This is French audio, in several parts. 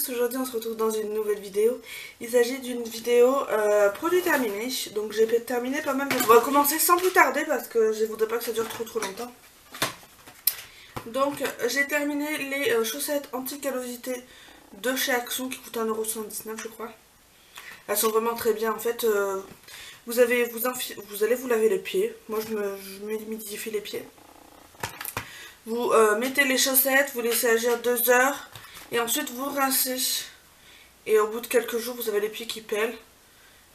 tous, aujourd'hui on se retrouve dans une nouvelle vidéo. Il s'agit d'une vidéo produit terminé, donc j'ai terminé pas mal de... On va commencer sans plus tarder parce que je voudrais pas que ça dure trop longtemps. Donc j'ai terminé les chaussettes anti-callosité de chez Action qui coûtent 1,79 € je crois. Elles sont vraiment très bien en fait. Vous allez vous laver les pieds. Moi je m'humidifie les pieds. Vous mettez les chaussettes, vous laissez agir 2 heures et ensuite vous rincez. Et au bout de quelques jours, vous avez les pieds qui pèlent.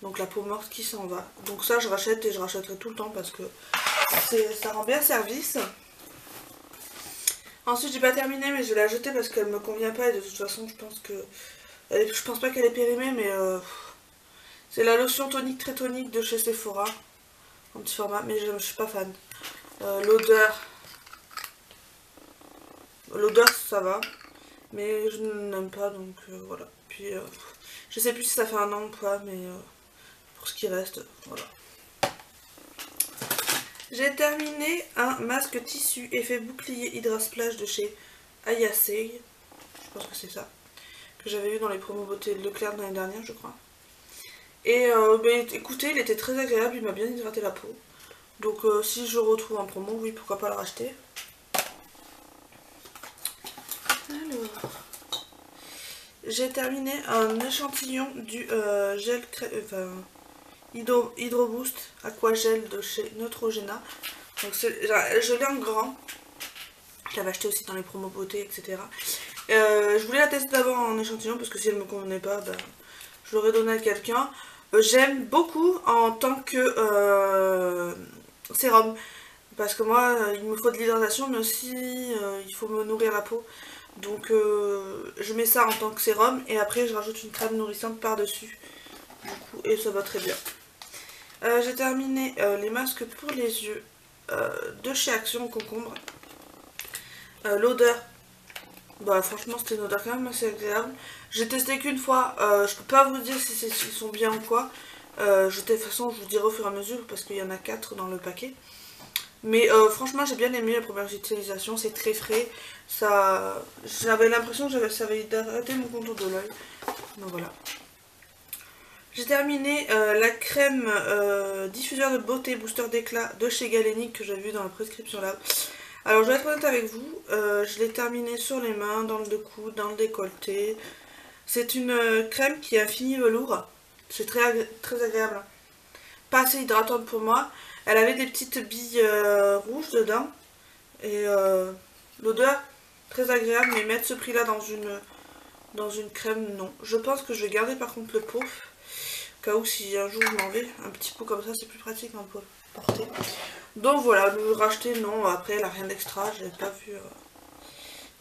Donc la peau morte qui s'en va. Donc ça, je rachète et je rachèterai tout le temps parce que ça rend bien service. Ensuite, j'ai pas terminé, mais je vais la jeter parce qu'elle me convient pas. Et de toute façon, je pense pas qu'elle est périmée, mais c'est la lotion tonique très tonique de chez Sephora. En petit format, mais je suis pas fan. L'odeur ça va, mais je n'aime pas, donc voilà. Puis je sais plus si ça fait un an ou pas, mais pour ce qui reste, voilà. J'ai terminé un masque tissu effet bouclier Hydra Splash de chez Ayasei, je pense que c'est ça, que j'avais eu dans les promos beauté Leclerc l'année dernière je crois. Et écoutez, il était très agréable, il m'a bien hydraté la peau. Donc si je retrouve en promo, oui, pourquoi pas le racheter. Alors, j'ai terminé un échantillon du gel Hydro Boost Aquagel de chez Neutrogena. Donc je l'ai en grand. Je l'avais acheté aussi dans les promos beauté, etc. Je voulais la tester d'abord en échantillon parce que si elle me convenait pas, ben, je l'aurais donné à quelqu'un. J'aime beaucoup en tant que sérum. Parce que moi, il me faut de l'hydratation, mais aussi il faut me nourrir la peau. Donc je mets ça en tant que sérum et après je rajoute une crème nourrissante par-dessus. Du coup, et ça va très bien. J'ai terminé les masques pour les yeux de chez Action Concombre. L'odeur, bah franchement c'était une odeur quand même assez agréable. J'ai testé qu'une fois, je peux pas vous dire si ils sont bien ou quoi. De toute façon je vous dirai au fur et à mesure parce qu'il y en a 4 dans le paquet. Mais franchement j'ai bien aimé la première utilisation, c'est très frais. J'avais l'impression que ça avait hydraté mon contour de l'œil. Donc voilà. J'ai terminé la crème diffuseur de beauté booster d'éclat de chez Galénic que j'avais vu dans la prescription là. Alors je vais être honnête avec vous, je l'ai terminée sur les mains, dans le coude, dans le décolleté. C'est une crème qui est à fini velours, c'est très agréable. Pas assez hydratante pour moi. Elle avait des petites billes rouges dedans. Et l'odeur, très agréable, mais mettre ce prix là dans une crème, non. Je pense que je vais garder par contre le pot. Au cas où si un jour je m'en vais, un petit pot comme ça c'est plus pratique hein, pour porter. Donc voilà, le racheter non, après elle a rien d'extra, j'ai pas vu...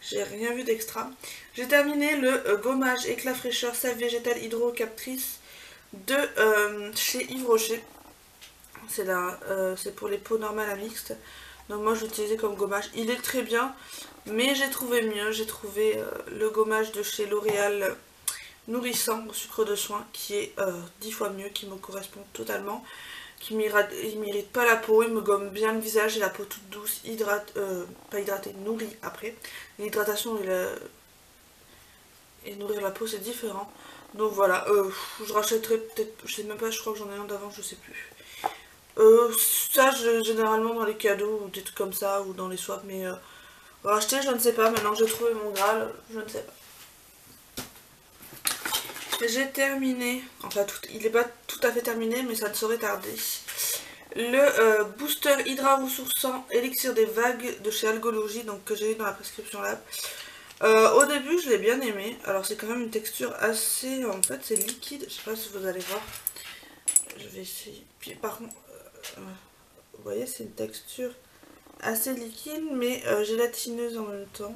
j'ai rien vu d'extra. J'ai terminé le gommage éclat fraîcheur sève végétale hydrocaptrice de chez Yves Rocher. C'est pour les peaux normales à mixte. Donc moi je l'ai utilisé comme gommage. Il est très bien, mais j'ai trouvé mieux. J'ai trouvé le gommage de chez L'Oréal nourrissant au sucre de soin qui est 10 fois mieux, qui me correspond totalement. Il m'irrite pas la peau, il me gomme bien le visage et la peau toute douce, pas hydratée, nourrie après. L'hydratation et nourrir la peau c'est différent. Donc voilà, je rachèterai peut-être, je sais même pas, je crois que j'en ai un d'avant, je sais plus. Ça généralement dans les cadeaux ou des trucs comme ça ou dans les swaps, mais racheter je ne sais pas, maintenant que j'ai trouvé mon Graal, je ne sais pas. J'ai terminé, enfin il n'est pas tout à fait terminé mais ça ne saurait tarder. Le booster hydra ressourçant élixir des vagues de chez Algologie, donc que j'ai eu dans la prescription lab. Au début je l'ai bien aimé, alors c'est quand même une texture assez, en fait c'est liquide, je sais pas si vous allez voir. Je vais essayer, puis par contre... vous voyez c'est une texture assez liquide mais gélatineuse en même temps.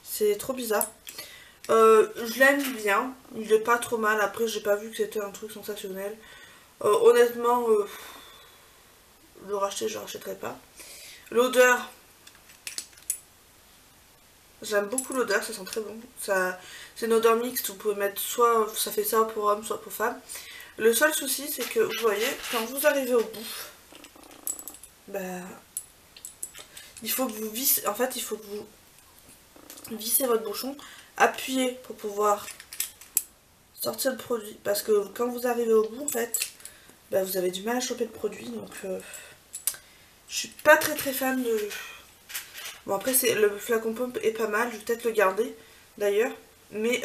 C'est trop bizarre. Je l'aime bien, il est pas trop mal, après j'ai pas vu que c'était un truc sensationnel. Honnêtement, le racheter je le rachèterai pas. L'odeur, j'aime beaucoup l'odeur, ça sent très bon. C'est une odeur mixte, vous pouvez mettre soit ça fait ça pour homme soit pour femme. Le seul souci c'est que vous voyez, quand vous arrivez au bout, bah, il faut que vous vissez, en fait il faut que vous vissez votre bouchon, appuyez pour pouvoir sortir le produit. Parce que quand vous arrivez au bout, en fait, bah, vous avez du mal à choper le produit. Donc, je suis pas très fan de... Bon, après, le flacon pomme est pas mal. Je vais peut-être le garder, d'ailleurs. Mais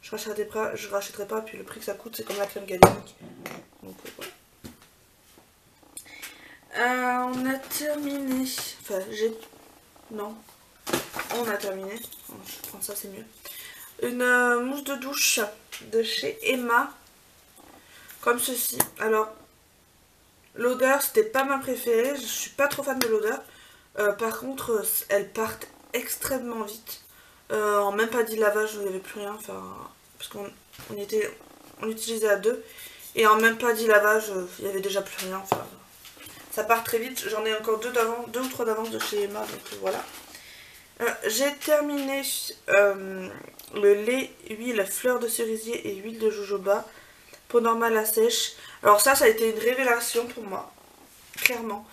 je rachèterai pas. Puis le prix que ça coûte, c'est comme la crème galénique. Donc, voilà. On a terminé. Enfin, non. On a terminé. Je vais prendre ça, c'est mieux. Une mousse de douche de chez Emma. Comme ceci. Alors, l'odeur, c'était pas ma préférée. Je suis pas trop fan de l'odeur. Par contre, elles partent extrêmement vite. En même pas 10 lavages, il n'y avait plus rien. Enfin, parce qu'on utilisait à deux. Et en même pas 10 lavages, il n'y avait déjà plus rien. Enfin, ça part très vite. J'en ai encore deux ou trois d'avance de chez Emma. Donc voilà. J'ai terminé le lait, huile, fleur de cerisier et huile de jojoba. Peau normale à sèche. Alors ça a été une révélation pour moi. Clairement.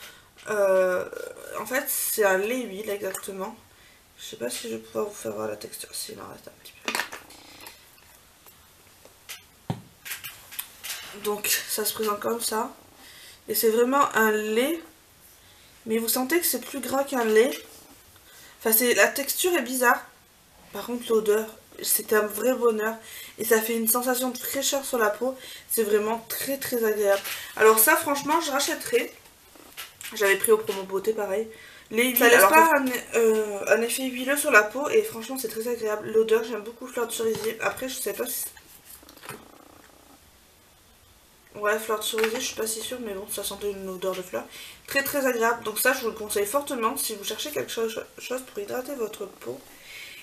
En fait, c'est un lait huile exactement. Je sais pas si je vais pouvoir vous faire voir la texture. Si, il en reste un petit peu. Donc, ça se présente comme ça. Et c'est vraiment un lait. Mais vous sentez que c'est plus gras qu'un lait. Enfin, la texture est bizarre. Par contre, l'odeur, c'était un vrai bonheur. Et ça fait une sensation de fraîcheur sur la peau. C'est vraiment très agréable. Alors ça, franchement, je rachèterai. J'avais pris au promo beauté, pareil. Les huiles, ça laisse pas un effet huileux sur la peau. Et franchement, c'est très agréable. L'odeur, j'aime beaucoup fleur de cerisier. Après, je sais pas si... Ouais, fleur de cerisier, je suis pas si sûre, mais bon, ça sentait une odeur de fleur. Très agréable. Donc ça, je vous le conseille fortement si vous cherchez quelque chose pour hydrater votre peau.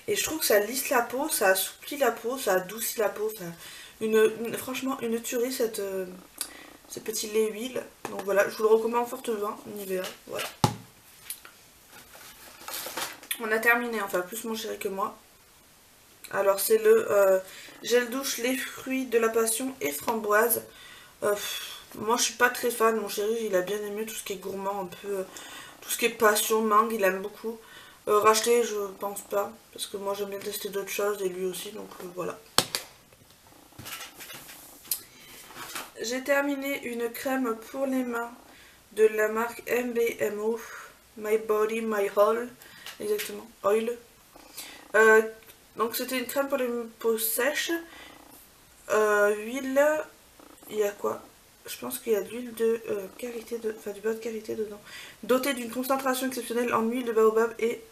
Et je trouve que ça lisse la peau, ça assouplit la peau, ça adoucit la peau. Enfin, franchement, une tuerie, ce petit lait huile. Donc voilà, je vous le recommande fortement, Nivea. Voilà. On a terminé, enfin plus mon chéri que moi. Alors c'est le gel douche, les fruits de la passion et framboise. Moi je suis pas très fan, mon chéri il a bien aimé tout ce qui est gourmand, un peu tout ce qui est passion, mangue, il aime beaucoup. Racheter je pense pas, parce que moi j'aime bien tester d'autres choses et lui aussi, donc voilà. J'ai terminé une crème pour les mains de la marque MBMO, My Body, My Oil, exactement, Oil. Donc c'était une crème pour les peaux sèches, huile, il y a quoi? Je pense qu'il y a de l'huile de karité, enfin du beurre de karité dedans, dotée d'une concentration exceptionnelle en huile de baobab et...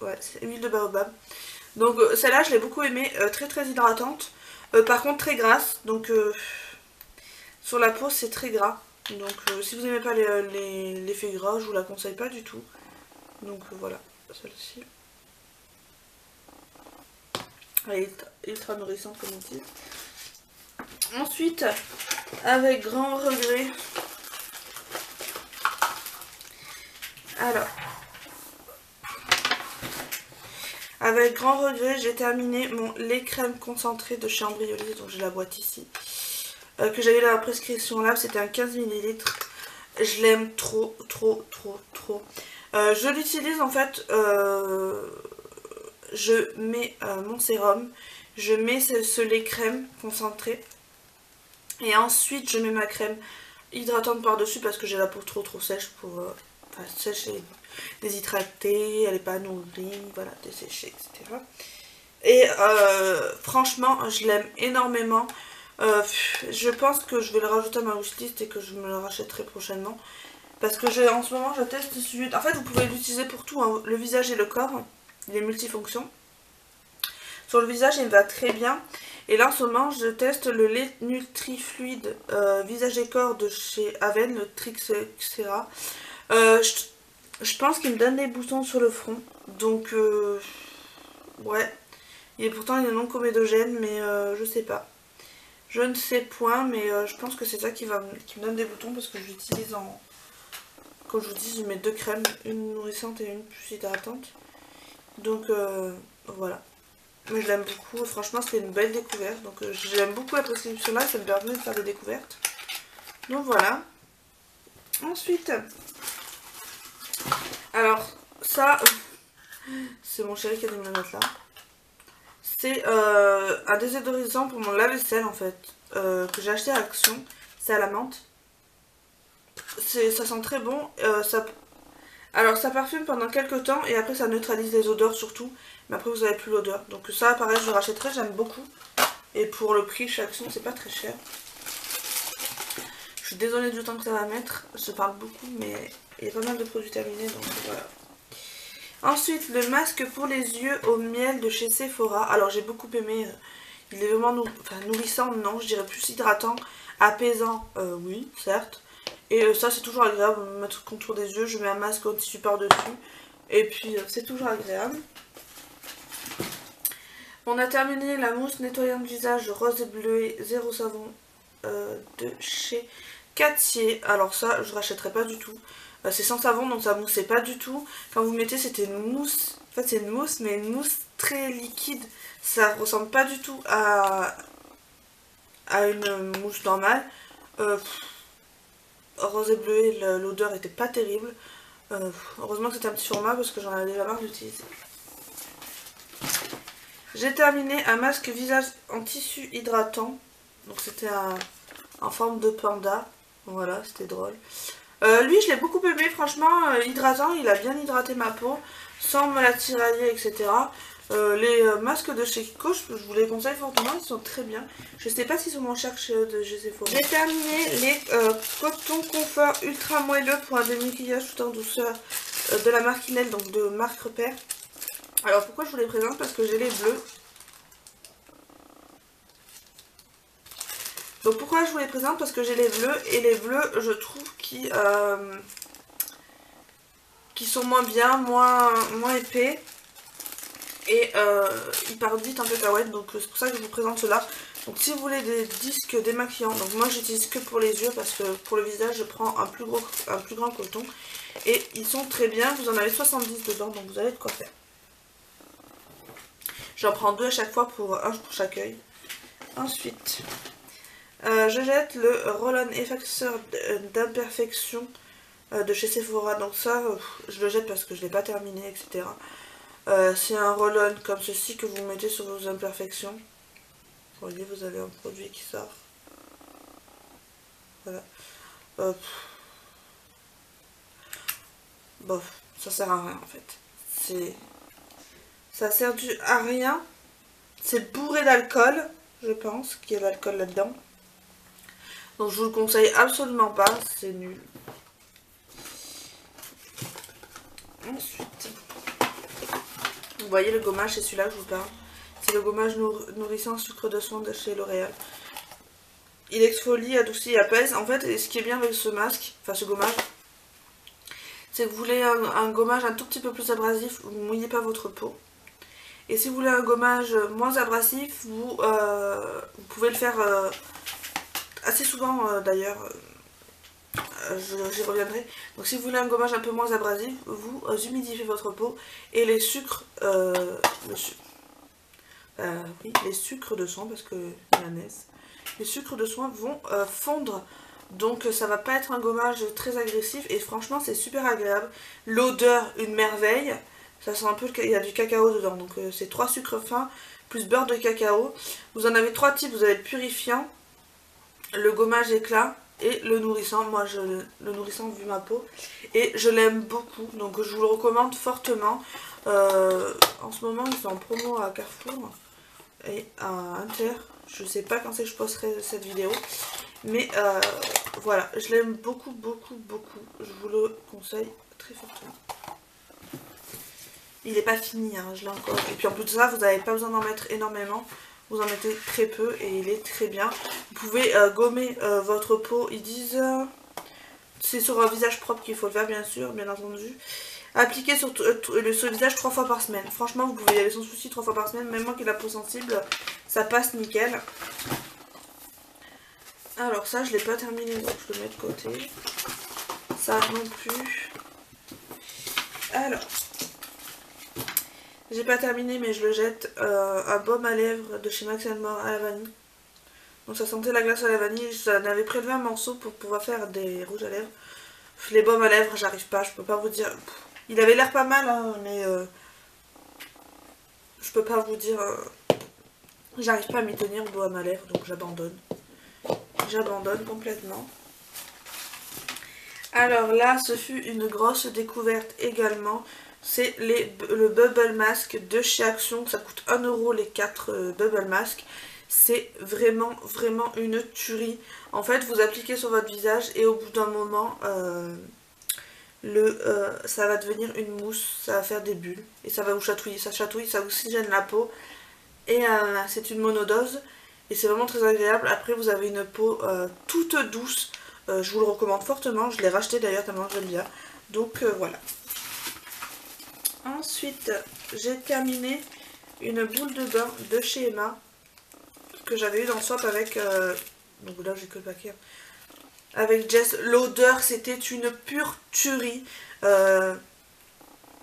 Ouais, c'est huile de baobab. Donc celle-là je l'ai beaucoup aimée, très hydratante, par contre très grasse, donc sur la peau c'est très gras. Donc si vous n'aimez pas l'effet gras, je vous la conseille pas du tout. Donc voilà, celle-ci. Elle est ultra nourrissante comme on dit. Ensuite, avec grand regret, j'ai terminé mon lait crème concentré de chez Embryolisse, donc j'ai la boîte ici, que j'avais la prescription là, c'était un 15 ml. Je l'aime trop. Je l'utilise en fait, je mets mon sérum, je mets ce lait crème concentré. Et ensuite, je mets ma crème hydratante par-dessus parce que j'ai la peau trop sèche pour... Enfin, sèche et déshydratée, elle n'est pas nourrie, voilà, desséchée, etc. Et franchement, je l'aime énormément. Je pense que je vais le rajouter à ma wishlist et que je me le rachèterai prochainement. Parce que en ce moment, je teste celui... En fait, vous pouvez l'utiliser pour tout, hein, le visage et le corps. Il est multifonction. Sur le visage, il me va très bien. Et là, en ce moment, je teste le lait Nutrifluide visage et corps de chez Aven, le Trixera. Je pense qu'il me donne des boutons sur le front. Donc, ouais. Pourtant, il est non comédogène, mais je sais pas. Je ne sais point, mais je pense que c'est ça qui me donne des boutons parce que je l'utilise en... Comme je vous dis, je mets deux crèmes, une nourrissante et une plus hydratante. Donc, voilà. Mais je l'aime beaucoup, franchement c'était une belle découverte, donc j'aime beaucoup la prescription là, ça me permet de faire des découvertes. Donc voilà. Ensuite, alors ça, c'est mon chéri qui a dû me le mettre là. C'est un désodorisant pour mon lave-vaisselle en fait, que j'ai acheté à Action. C'est à la menthe. Ça sent très bon. Alors ça parfume pendant quelques temps et après ça neutralise les odeurs surtout. Mais après vous avez plus l'odeur. Donc ça pareil je le rachèterai, j'aime beaucoup. Et pour le prix chez Action c'est pas très cher. Je suis désolée du temps que ça va mettre. Je parle beaucoup mais il y a pas mal de produits terminés donc voilà. Ensuite le masque pour les yeux au miel de chez Sephora. Alors j'ai beaucoup aimé. Il est vraiment nourrissant, non, je dirais plus hydratant. Apaisant, oui, certes. Et ça c'est toujours agréable, on mettre le contour des yeux, je mets un masque anti par-dessus. Et puis c'est toujours agréable. On a terminé la mousse nettoyante du visage rose et bleuet, zéro savon de chez Cattier. Alors ça je rachèterai pas du tout. C'est sans savon donc ça moussait pas du tout. Quand vous mettez c'était une mousse, en fait c'est une mousse mais une mousse très liquide. Ça ressemble pas du tout à une mousse normale. Rose et bleuet, l'odeur était pas terrible. Heureusement que c'était un petit format parce que j'en avais déjà marre d'utiliser. J'ai terminé un masque visage en tissu hydratant. Donc c'était en forme de panda. Voilà, c'était drôle. Lui je l'ai beaucoup aimé, franchement hydratant, il a bien hydraté ma peau sans me la tirailler, etc. Les masques de chez Kiko, je vous les conseille fortement, ils sont très bien. Je sais pas s'ils sont moins chers que chez Sephora. J'ai terminé les cotons confort ultra moelleux pour un démaquillage tout en douceur de la marque Inel, donc de marque Repère. Alors pourquoi je vous les présente? Parce que j'ai les bleus. Donc pourquoi je vous les présente? Parce que j'ai les bleus, et les bleus je trouve qui sont moins bien, moins épais. Et ils partent vite en cacahuète, donc c'est pour ça que je vous présente cela. Donc si vous voulez des disques démaquillants, donc moi j'utilise que pour les yeux parce que pour le visage je prends un plus grand coton. Et ils sont très bien, vous en avez 70 dedans, donc vous avez de quoi faire. J'en prends 2 à chaque fois, un pour chaque œil. Ensuite, je jette le Roll-On effaceur d'imperfection de chez Sephora. Donc ça, je le jette parce que je ne l'ai pas terminé, etc. C'est un roll-on comme ceci que vous mettez sur vos imperfections. Vous voyez, vous avez un produit qui sort. Voilà. Bof, ça sert à rien en fait. Ça sert à rien. C'est bourré d'alcool, je pense, qu'il y a de l'alcool là-dedans. Donc je vous le conseille absolument pas, c'est nul. Ensuite, vous voyez le gommage, c'est celui-là que je vous parle. C'est le gommage nourrissant sucre de soin de chez L'Oréal. Il exfolie, adoucit et apaise. En fait, ce qui est bien avec ce masque, enfin ce gommage, c'est que vous voulez un gommage un tout petit peu plus abrasif, vous ne mouillez pas votre peau. Et si vous voulez un gommage moins abrasif, vous pouvez le faire assez souvent d'ailleurs. J'y reviendrai. Donc si vous voulez un gommage un peu moins abrasif, vous humidifiez votre peau et les sucres, les sucres de soin, parce que mayonnaise, les sucres de soin vont fondre. Donc ça va pas être un gommage très agressif et franchement c'est super agréable. L'odeur, une merveille. Ça sent un peu il y a du cacao dedans. Donc c'est 3 sucres fins plus beurre de cacao. Vous en avez 3 types. Vous avez le purifiant, le gommage éclat et le nourrissant. Moi le nourrissant vu ma peau. Et je l'aime beaucoup. Donc je vous le recommande fortement. En ce moment ils sont en promo à Carrefour et à Inter. Je sais pas quand c'est que je posterai cette vidéo. Mais voilà, je l'aime beaucoup, beaucoup, beaucoup. Je vous le conseille très fortement. Il n'est pas fini, hein, je l'ai encore. Et puis en plus de ça, vous n'avez pas besoin d'en mettre énormément. Vous en mettez très peu et il est très bien. Vous pouvez gommer votre peau. Ils disent... c'est sur un visage propre qu'il faut le faire, bien sûr, bien entendu. Appliquez sur le visage 3 fois par semaine. Franchement, vous pouvez y aller sans souci 3 fois par semaine. Même moi qui ai la peau sensible, ça passe nickel. Alors ça, je l'ai pas terminé, donc je le mets de côté. Ça non plus. Alors, j'ai pas terminé, mais je le jette. Un baume à lèvres de chez Max & More à la vanille. Donc ça sentait la glace à la vanille. J'en avais prélevé un morceau pour pouvoir faire des rouges à lèvres. Les baumes à lèvres, j'arrive pas, je peux pas vous dire. Il avait l'air pas mal, hein, mais je peux pas vous dire J'arrive pas à m'y tenir, l'eau à ma lèvre, donc j'abandonne. J'abandonne complètement. Alors là, ce fut une grosse découverte également. C'est le Bubble Mask de chez Action. Ça coûte 1 € les 4 Bubble Mask. C'est vraiment, vraiment une tuerie. En fait, vous appliquez sur votre visage et au bout d'un moment, ça va devenir une mousse. Ça va faire des bulles et ça va vous chatouiller. Ça chatouille, ça oxygène la peau. Et c'est une monodose. Et c'est vraiment très agréable. Après, vous avez une peau toute douce. Je vous le recommande fortement. Je l'ai racheté d'ailleurs tellement j'aime bien. Donc voilà. Ensuite, j'ai terminé une boule de bain de chez Emma. Que j'avais eu dans le swap avec... donc là, j'ai que le paquet. Avec Jess. L'odeur, c'était une pure tuerie.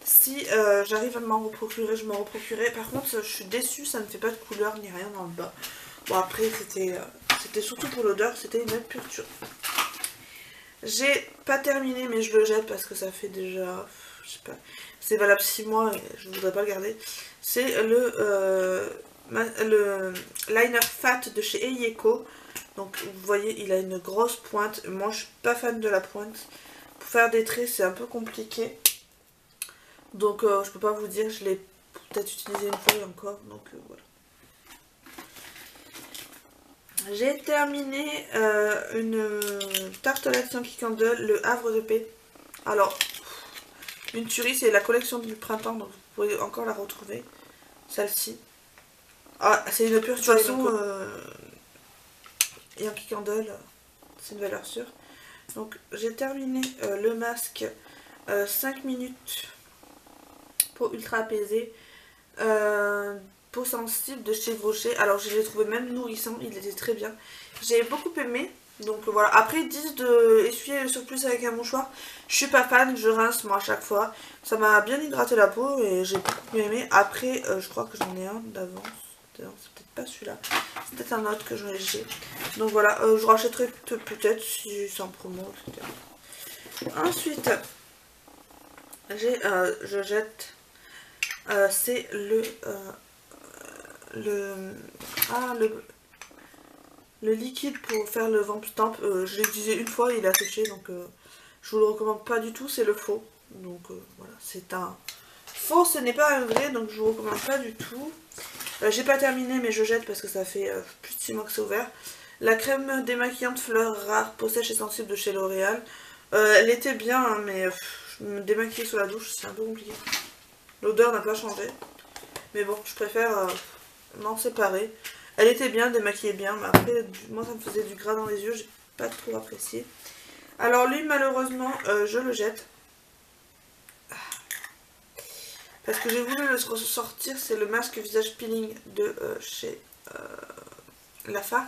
Si j'arrive à m'en reprocurer, je m'en reprocurerai. Par contre, je suis déçue, ça ne fait pas de couleur ni rien dans le bas. Bon, après, c'était surtout pour l'odeur, c'était une pure tuerie. J'ai pas terminé, mais je le jette parce que ça fait déjà, je sais pas, c'est valable 6 mois et je voudrais pas le garder. C'est le liner fat de chez Eyeko. Donc vous voyez, il a une grosse pointe. Moi, je suis pas fan de la pointe. Pour faire des traits, c'est un peu compliqué. Donc je peux pas vous dire, je l'ai peut-être utilisé une fois et encore. Donc voilà. J'ai terminé une tartelette Yankee Candle, le Havre de paix. Alors, une tuerie, c'est la collection du printemps, donc vous pouvez encore la retrouver. Celle-ci. Ah, c'est une pure tuerie. De toute façon, Yankee Candle, c'est une valeur sûre. Donc, j'ai terminé le masque 5 minutes. Peau ultra apaisée. Peau sensible de chez Brochet. Alors je l'ai trouvé même nourrissant, il était très bien. J'ai beaucoup aimé. Donc voilà. Après ils disent de essuyer le surplus avec un mouchoir. Je suis pas fan, je rince moi à chaque fois. Ça m'a bien hydraté la peau et j'ai beaucoup aimé. Après je crois que j'en ai un d'avance. C'est peut-être pas celui-là. C'est peut-être un autre que j'ai. Donc voilà, je rachèterai peut-être si c'est en promo, etc. Ensuite, je jette. C'est le liquide pour faire le Vamp Stamp. Je l'ai utilisé une fois, il a séché, donc je vous le recommande pas du tout, c'est le faux. Donc voilà, c'est un faux, ce n'est pas un vrai, donc je vous recommande pas du tout. J'ai pas terminé, mais je jette parce que ça fait plus de 6 mois que c'est ouvert. La crème démaquillante fleurs rares, peau sèche et sensible de chez L'Oréal. Elle était bien, hein, mais me démaquiller sous la douche, c'est un peu compliqué. L'odeur n'a pas changé. Mais bon, je préfère m'en séparer. Elle était bien, démaquillée bien, mais après, moi ça me faisait du gras dans les yeux, j'ai pas trop apprécié. Alors lui, malheureusement, je le jette. Parce que j'ai voulu le ressortir, c'est le masque visage peeling de chez Lafarge.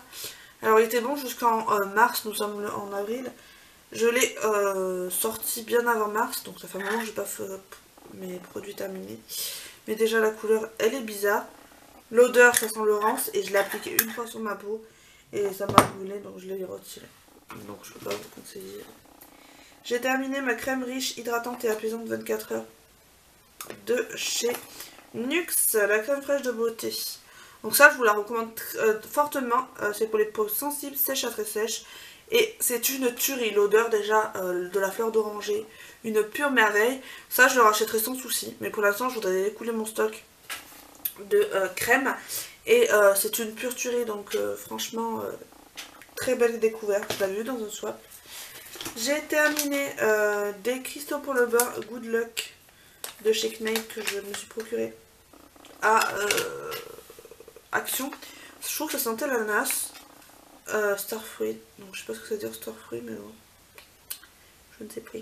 Alors il était bon jusqu'en mars, nous sommes en avril. Je l'ai sorti bien avant mars, donc ça fait un moment que j'ai pas fait mes produits terminés. Mais déjà la couleur, elle est bizarre. L'odeur, ça sent le rance, et je l'ai appliqué une fois sur ma peau. Et ça m'a brûlé, donc je l'ai retiré. Donc je peux pas vous conseiller. J'ai terminé ma crème riche, hydratante et apaisante 24 heures de chez Nux, la crème fraîche de beauté. Donc ça, je vous la recommande fortement. C'est pour les peaux sensibles, sèches à très sèches. Et c'est une tuerie. L'odeur déjà de la fleur d'oranger, une pure merveille. Ça, je le rachèterai sans souci. Mais pour l'instant, je voudrais écouler mon stock de crème. Et c'est une pure tuerie. Donc franchement, très belle découverte. Je l'avais vu dans un swap. J'ai terminé des cristaux pour le bain Good Luck de chez Knight que je me suis procuré à Action. Je trouve que ça sentait l'ananas. Starfruit, donc je sais pas ce que ça veut dire Starfruit, mais bon, je ne sais pas.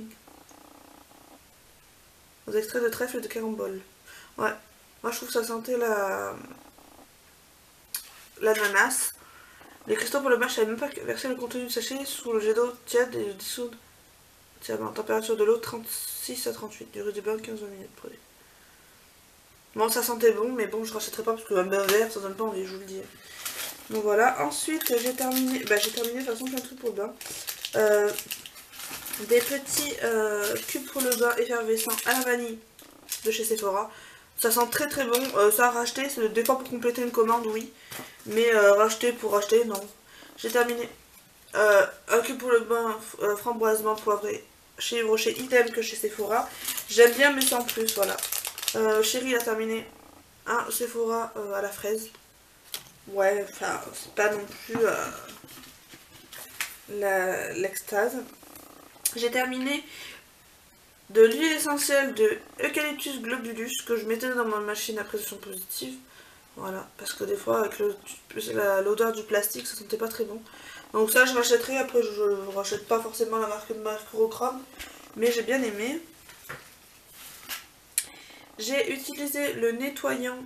Aux extraits de trèfle et de carambole. Ouais, moi je trouve que ça sentait l'ananas. Les cristaux pour le bain, je savais même pas verser le contenu du sachet sous le jet d'eau tiède et le dissoudre. Tiens, en température de l'eau 36 à 38, durée du bain 15 minutes produit. Bon, ça sentait bon, mais bon, je rachèterai pas parce que un bain vert, ça donne pas envie, je vous le dis. Donc voilà, ensuite j'ai terminé, de toute façon plein de trucs pour le bain. Des petits cubes pour le bain effervescents à la vanille de chez Sephora. Ça sent très très bon. Ça, racheter, c'est des fois pour compléter une commande, oui. Mais racheter pour racheter, non. J'ai terminé. Un cube pour le bain framboise, menthe poivrée chez Yves Rocher, idem que chez Sephora. J'aime bien mais sans plus, voilà. Chérie a terminé un Sephora à la fraise. Ouais, enfin, c'est pas non plus l'extase. J'ai terminé de l'huile essentielle de Eucalyptus globulus que je mettais dans ma machine à pression positive. Voilà, parce que des fois avec l'odeur du plastique ça sentait pas très bon. Donc ça je rachèterai, après je rachète pas forcément la marque Mercurochrome, mais j'ai bien aimé. J'ai utilisé le nettoyant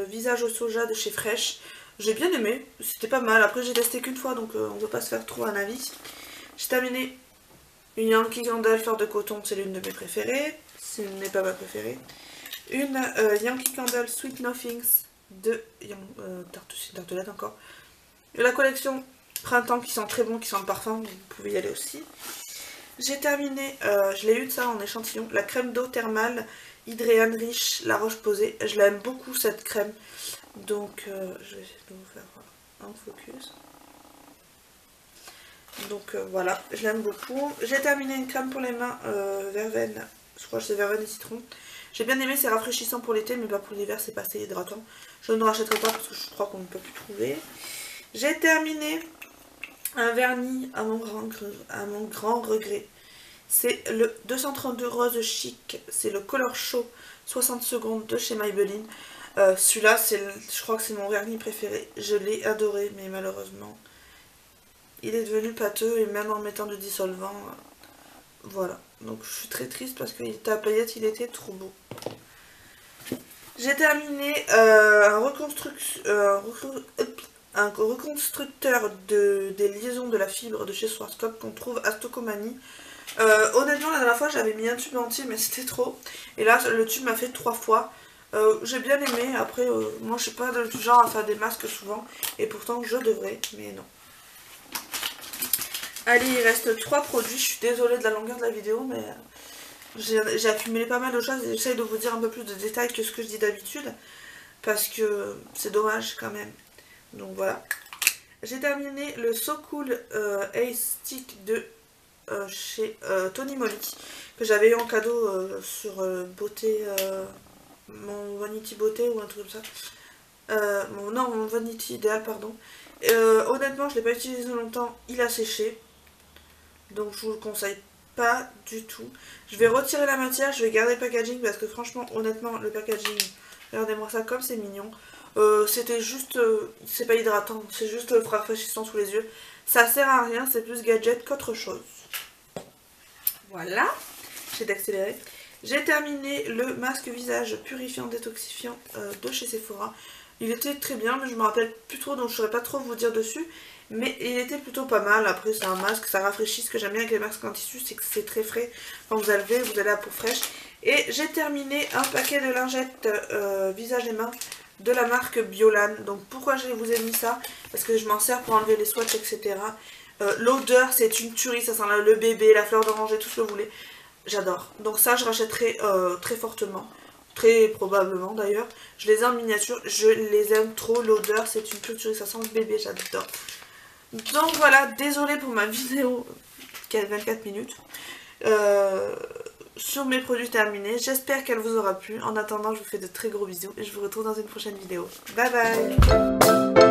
visage au soja de chez Fresh. J'ai bien aimé, c'était pas mal. Après j'ai testé qu'une fois donc on ne peut pas se faire trop un avis. J'ai terminé une Yankee Candle fleur de coton, c'est l'une de mes préférées. Ce n'est pas ma préférée. Une Yankee Candle Sweet Nothings de Tartelette encore. Et la collection Printemps qui sent très bon, qui sent le parfum, vous pouvez y aller aussi. J'ai terminé, je l'ai eu de ça en échantillon, la crème d'eau thermale Hydréane Riche, la roche posée. Je l'aime beaucoup cette crème, donc je vais essayer de vous faire un focus. Donc voilà, je l'aime beaucoup. J'ai terminé une crème pour les mains verveine, je crois que c'est verveine et citron. J'ai bien aimé, c'est rafraîchissant pour l'été, mais pas pour l'hiver, c'est pas assez hydratant. Je ne rachèterai pas parce que je crois qu'on ne peut plus trouver. J'ai terminé un vernis à mon grand regret. C'est le 232 Rose Chic, c'est le Color Show 60 secondes de chez Maybelline. Celui-là, je crois que c'est mon vernis préféré. Je l'ai adoré, mais malheureusement, il est devenu pâteux et même en mettant du dissolvant, voilà. Donc je suis très triste parce qu'il était à paillettes, il était trop beau. J'ai terminé un reconstructeur des liaisons de la fibre de chez Swarovski qu'on trouve à Stocomanie. Honnêtement la dernière fois j'avais mis un tube entier mais c'était trop. Et là le tube m'a fait 3 fois. J'ai bien aimé, après moi je suis pas du genre à faire des masques souvent. Et pourtant je devrais, mais non. Allez, il reste 3 produits, je suis désolée de la longueur de la vidéo, mais j'ai accumulé pas mal de choses et j'essaye de vous dire un peu plus de détails que ce que je dis d'habitude, parce que c'est dommage quand même. Donc voilà. J'ai terminé le So Cool Ace Stick de chez Tony Moly, que j'avais eu en cadeau sur Beauté, mon Vanity Beauté ou un truc comme ça. Non, mon Vanity Idéal, pardon. Honnêtement, je ne l'ai pas utilisé longtemps, il a séché. Donc je vous le conseille pas du tout. Je vais retirer la matière, je vais garder le packaging parce que franchement, honnêtement, le packaging, regardez-moi ça comme c'est mignon. C'était juste, c'est pas hydratant, c'est juste rafraîchissant sous les yeux. Ça sert à rien, c'est plus gadget qu'autre chose. Voilà, j'ai d'accélérer. J'ai terminé le masque visage purifiant détoxifiant de chez Sephora. Il était très bien, mais je me rappelle plus trop, donc je ne saurais pas trop vous dire dessus. Mais il était plutôt pas mal. Après, c'est un masque, ça rafraîchit. Ce que j'aime bien avec les masques en tissu, c'est que c'est très frais. Quand vous allez à la peau fraîche. Et j'ai terminé un paquet de lingettes visage et mains de la marque Biolan. Donc pourquoi je vous ai mis ça? Parce que je m'en sers pour enlever les swatchs, etc. L'odeur, c'est une tuerie. Ça sent le bébé, la fleur d'oranger, tout ce que vous voulez. J'adore. Donc ça, je rachèterai très fortement. Très probablement d'ailleurs. Je les ai en miniature. Je les aime trop. L'odeur, c'est une pure tuerie. Ça sent le bébé, j'adore. Donc voilà, désolée pour ma vidéo qui a 24 minutes sur mes produits terminés. J'espère qu'elle vous aura plu. En attendant, je vous fais de très gros bisous et je vous retrouve dans une prochaine vidéo. Bye bye.